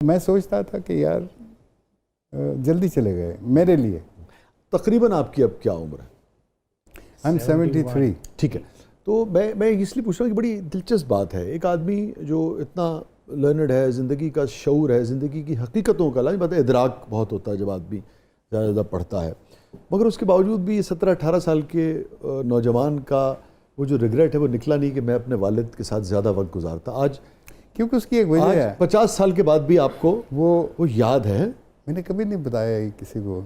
मैं सोचता था कि यार जल्दी चले गए मेरे लिए। तकरीबन आपकी अब क्या उम्र है? I am 73। ठीक है, तो मैं इसलिए पूछ रहा हूँ कि बड़ी दिलचस्प बात है, एक आदमी जो इतना लर्नड है, ज़िंदगी का शऊर है, ज़िंदगी की हकीकतों का लाइन बात है, इदराक बहुत होता है जब आदमी ज़्यादा पढ़ता है, मगर उसके बावजूद भी 17-18 साल के नौजवान का वो जो रिग्रेट है वो निकला नहीं कि मैं अपने वालिद के साथ ज़्यादा वक्त गुजारता। आज क्योंकि उसकी एक वजह है, 50 साल के बाद भी आपको वो याद है। मैंने कभी नहीं बताया ये किसी को।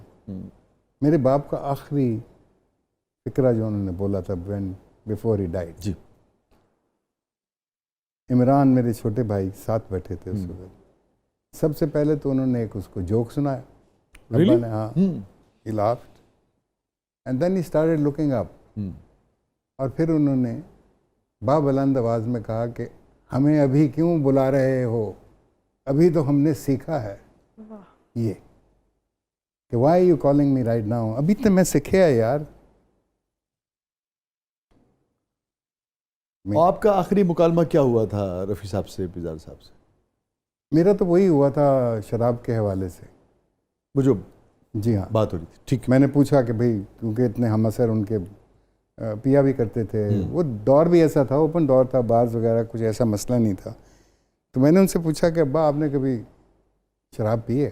मेरे बाप का आखिरी फिक्रा जो उन्होंने बोला था व्हेन बिफोर ही डाइड जी, इमरान मेरे छोटे भाई साथ बैठे थे उस वक्त। सबसे पहले तो उन्होंने एक उसको जोक सुनाया। Really? अब्बा ने, हाँ, he laughed and then he started looking up। और फिर उन्होंने बाबुलंद आवाज में कहा कि हमें अभी क्यों बुला रहे हो, अभी तो हमने सीखा है ये कि why you calling me right now, अभी तो मैं सीखे है यार। आपका आखिरी मुकालमा क्या हुआ था रफ़ी साहब से, पिज़ार साहब से? मेरा तो वही हुआ था शराब के हवाले से, वो जो जी हाँ बात हो रही थी। ठीक, मैंने पूछा कि भाई, क्योंकि इतने हम असर उनके पिया भी करते थे, वो दौर भी ऐसा था, ओपन दौर था, बार्स वगैरह कुछ ऐसा मसला नहीं था। तो मैंने उनसे पूछा कि अब्बा आपने कभी शराब पी है?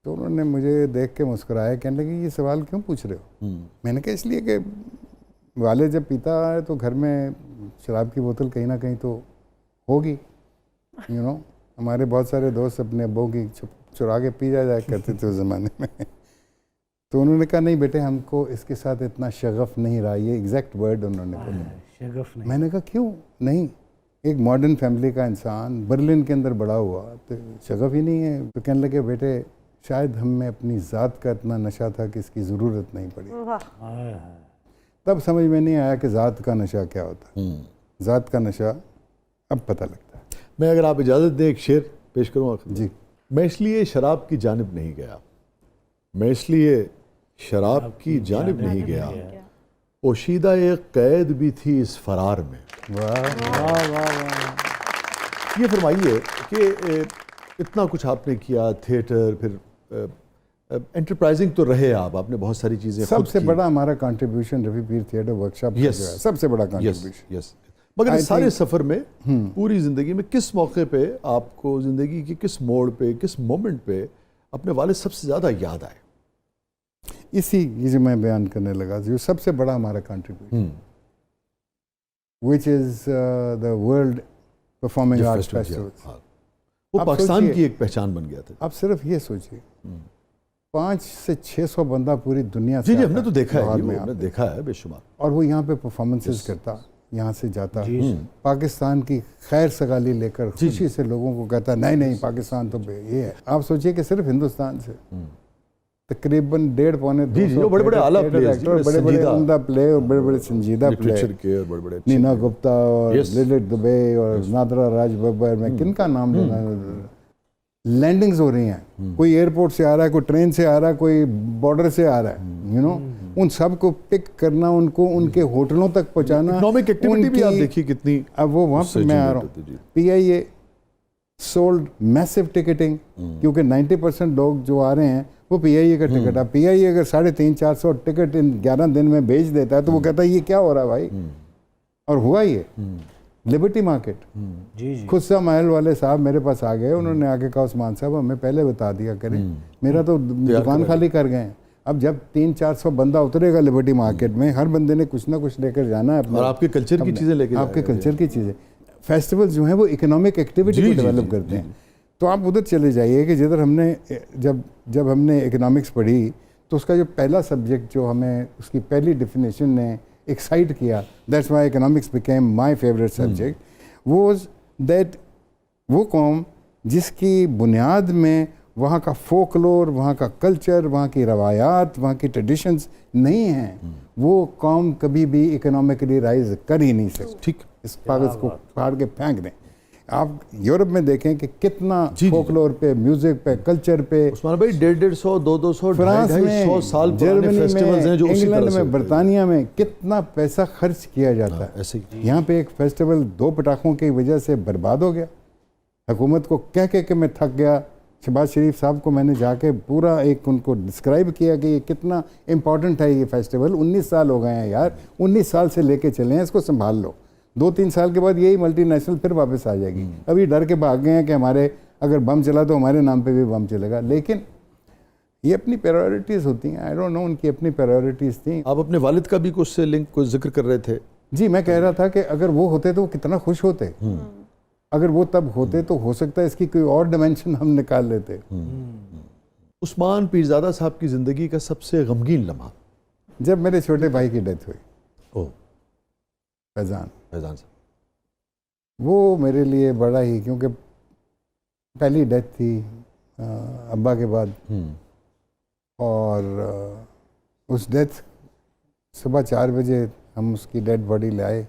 तो उन्होंने मुझे देख के मुस्कुराया, कहने लगे ये सवाल क्यों पूछ रहे हो? मैंने कहा इसलिए कि वाले जब पीता है तो घर में शराब की बोतल कहीं ना कहीं तो होगी, यू नो। हमारे बहुत सारे दोस्त अपने अब्बों की चुरा के पी जाया करते थे उस ज़माने में। तो उन्होंने कहा नहीं बेटे, हमको इसके साथ इतना शगफ नहीं रहा, ये एग्जैक्ट वर्ड उन्होंने बोला, शगफ नहीं। मैंने कहा क्यों नहीं, एक मॉडर्न फैमिली का इंसान बर्लिन के अंदर बड़ा हुआ तो शगफ ही नहीं है। तो कहने लगे बेटे शायद हम में अपनी ज़ात का इतना नशा था कि इसकी ज़रूरत नहीं पड़ी। तब समझ में नहीं आया कि ज़ात का नशा क्या होता है। ज़ात का नशा अब पता लगता है। मैं अगर आप इजाज़त दें एक शेर पेश करूँ जी। मैं इसलिए शराब की जानिब नहीं गया, मैं इसलिए शराब की जानिब नहीं गया, पोशीदा एक कैद भी थी इस फरार में। वाह वाह वाह। ये फरमाइए कि इतना कुछ आपने किया, थिएटर, फिर एंटरप्राइजिंग तो रहे आप, आपने बहुत सारी चीज़ें। सबसे बड़ा हमारा कंट्रीब्यूशन रवि पीर थिएटर वर्कशॉप है, सबसे बड़ा कंट्रीब्यूशन। यस, मगर इस सारे सफ़र में पूरी ज़िंदगी में किस मौके पे आपको, ज़िंदगी की किस मोड़ पे, किस मोमेंट पे अपने वालिद सबसे ज़्यादा याद आए? इसी ये जो मैं बयान करने लगा, जो सबसे बड़ा हमारा contribution, which is the world performing arts festival. वो पाकिस्तान की एक पहचान बन गया था। आप सिर्फ ये सोचिए 500 से 600 बंदा पूरी दुनिया से, जी हमने तो देखा है, हमने देखा है बेशुमार, और वो यहाँ पे परफॉर्मेंसेस करता, यहाँ से जाता, पाकिस्तान की खैर सगाली लेकर खुशी से लोगों को कहता नहीं नहीं पाकिस्तान तो ये है। आप सोचिए कि सिर्फ हिंदुस्तान से तकरीबन 1.5-2 बड़े बड़े आला प्लेयर्स, बड़े बड़े उम्दा प्ले और बड़े बड़े संजीदा प्ले, नीना गुप्ता और लिलित दुबे और नादरा राज बब्बर, मैं किनका नाम लेना। लैंडिंग्स हो रही हैं, कोई एयरपोर्ट से आ रहा है, कोई ट्रेन से आ रहा है, कोई बॉर्डर से आ रहा है, यू नो। उन सब को पिक करना, उनको उनके होटलों तक पहुंचाना, इकोनॉमिक एक्टिविटी भी आप देखिए कितनी। अब वो वहाँ पे मैं आ रहा हूँ, PIA सोल्ड मैसिव टिकटिंग, क्योंकि 90% लोग जो आ रहे हैं वो PIA का टिकट। अब PIA अगर 350-400 टिकट इन 11 दिन में बेच देता है तो वो कहता है ये क्या हो रहा है भाई। और हुआ ये लिबर्टी मार्केट। खुद सा महल वाले साहब मेरे पास आ गए, उन्होंने आके कहा उस्मान साहब हमें पहले बता दिया करें, मेरा तो दुकान खाली कर गए। अब जब 300-400 बंदा उतरेगा लिबर्टी मार्केट में, हर बंदे ने कुछ ना कुछ लेकर जाना है, और आपके कल्चर की चीज़ें लेकर, आपके कल्चर की चीज़ें। फेस्टिवल जो है वो इकोनॉमिक एक्टिविटी को डेवलप करते हैं। तो आप उधर चले जाइए कि जिधर हमने जब हमने इकोनॉमिक्स पढ़ी तो उसका जो पहला सब्जेक्ट जो हमें उसकी पहली डेफिनेशन ने एक्साइट किया, that's why economics became my favourite subject, was that वो कौम जिसकी बुनियाद में वहाँ का फोकलोर, वहाँ का कल्चर, वहाँ की रवायात, वहाँ की ट्रेडिशंस नहीं हैं, वो कौम कभी भी इकोनॉमिकली राइज कर ही नहीं सकती। ठीक, इस कागज़ को फाड़ के फेंक दें। आप यूरोप में देखें कि कितना फोकलोर पे, म्यूजिक पे, कल्चर पे, उस्मान भाई 150, 200, फ्रांस में, 100 साल जर्मनी में, इंग्लैंड में, बरतानिया में कितना पैसा खर्च किया जाता है। ऐसे यहाँ पे एक फेस्टिवल 2 पटाखों की वजह से बर्बाद हो गया। हुकूमत को कह के मैं थक गया। शहबाज शरीफ साहब को मैंने जाके पूरा एक उनको डिस्क्राइब किया कि ये कितना इम्पॉर्टेंट है ये फेस्टिवल। 19 साल हो गए हैं यार, 19 साल से लेके चले हैं, इसको संभाल लो। 2-3 साल के बाद यही मल्टीनेशनल फिर वापस आ जाएगी। अभी डर के भाग गए हैं कि हमारे अगर बम चला तो हमारे नाम पे भी बम चलेगा। लेकिन ये अपनी प्रायोरिटीज़ होती हैं। आई डोंट नो, उनकी अपनी प्रायोरिटीज़ थी। आप अपने वालिद का भी कुछ से लिंक कुछ जिक्र कर रहे थे। जी, मैं कह रहा था कि अगर वो होते तो वो कितना खुश होते। अगर वो तब होते तो हो सकता है इसकी कोई और डिमेंशन हम निकाल लेते। उस्मान पीरजादा साहब की ज़िंदगी का सबसे गमगीन लम्हा? जब मेरे छोटे भाई की डेथ हुई, ओह, फैज़ान साहब। वो मेरे लिए बड़ा ही, क्योंकि पहली डेथ थी अब्बा के बाद। और उस डेथ सुबह 4 बजे हम उसकी डेड बॉडी लाए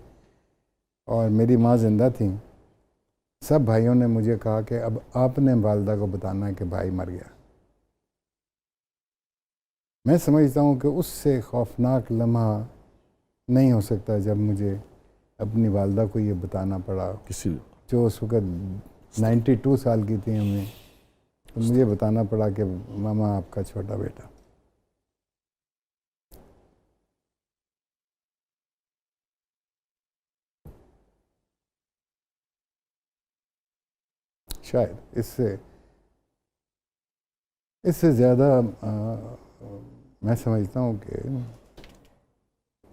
और मेरी माँ ज़िंदा थी। सब भाइयों ने मुझे कहा कि अब आपने वालदा को बताना है कि भाई मर गया। मैं समझता हूँ कि उससे खौफनाक लम्हा नहीं हो सकता जब मुझे अपनी वालदा को ये बताना पड़ा, किसी जो उस वक़्त 92 साल की थी हमें, तो मुझे बताना पड़ा कि मामा आपका छोटा बेटा। शायद इससे ज़्यादा मैं समझता हूँ कि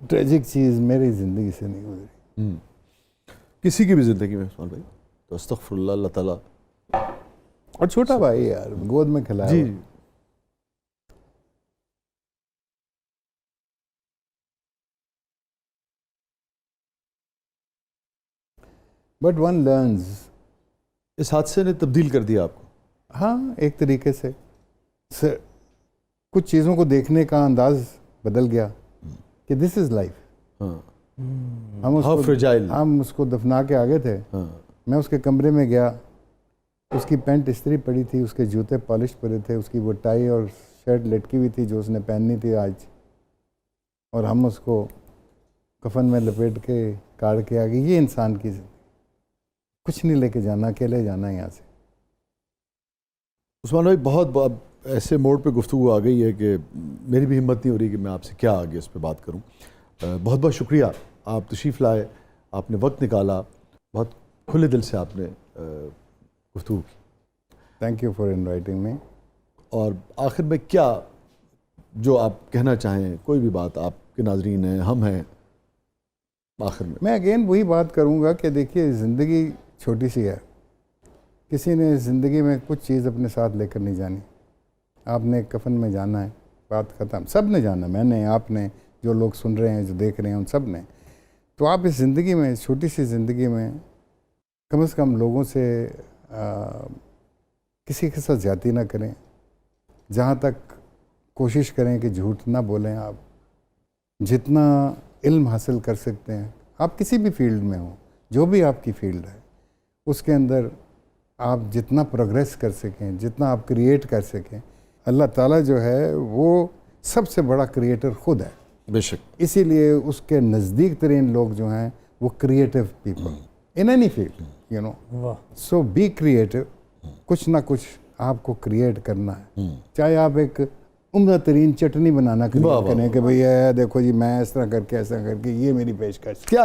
ट्रेजिक चीज़ मेरी ज़िंदगी से नहीं गुजरी। किसी की भी ज़िंदगी में उस्मान भाई, तो अस्तगफुरुल्लाह, अल्लाह ताला। और छोटा भाई यार, गोद में खिलाया जी। हुआ। But one learns. इस हादसे ने तब्दील कर दिया आपको? हाँ, एक तरीके से कुछ चीज़ों को देखने का अंदाज बदल गया कि दिस इज़ लाइफ। हम उसको दफना के आ गए थे। मैं उसके कमरे में गया, उसकी पैंट इस्त्री पड़ी थी, उसके जूते पॉलिश पड़े थे, उसकी वो टाई और शर्ट लटकी हुई थी जो उसने पहननी थी आज, और हम उसको कफन में लपेट के काट के आ गए। ये इंसान की जिंदगी, कुछ नहीं लेके जाना, अकेले जाना है यहाँ से। उस्मान भाई, बहुत ऐसे मोड़ पे गुफ्तगू आ गई है कि मेरी भी हिम्मत नहीं हो रही कि मैं आपसे क्या आगे इस पे बात करूं। बहुत बहुत शुक्रिया, आप तशरीफ़ लाए, आपने वक्त निकाला, बहुत खुले दिल से आपने गुफ्तगू की। Thank you for inviting me. और आखिर में क्या जो आप कहना चाहें, कोई भी बात, आपके नाज़रीन हैं, हम हैं, आखिर में? मैं अगेन वही बात करूँगा कि देखिए, ज़िंदगी छोटी सी है। किसी ने ज़िंदगी में कुछ चीज़ अपने साथ लेकर नहीं जानी। आपने कफन में जाना है, बात ख़त्म। सब ने जाना, मैंने, आपने, जो लोग सुन रहे हैं, जो देख रहे हैं, उन सब ने। तो आप इस ज़िंदगी में, छोटी सी ज़िंदगी में, कम से कम लोगों से किसी के साथ ज़्यादती ना करें। जहाँ तक कोशिश करें कि झूठ ना बोलें। आप जितना इल्म हासिल कर सकते हैं, आप किसी भी फील्ड में हो, जो भी आपकी फील्ड है, उसके अंदर आप जितना प्रोग्रेस कर सकें, जितना आप क्रिएट कर सकें। अल्लाह ताला जो है वो सबसे बड़ा क्रिएटर खुद है, बेशक। इसीलिए उसके नज़दीक तरीन लोग जो हैं वो creative people in any field, you know. So be creative. कुछ ना कुछ आपको क्रिएट करना है। चाहे आप एक उम्दा तरीन चटनी बनाना करें कि भैया देखो जी, मैं इस तरह करके ऐसा करके ये मेरी पेशकश। क्या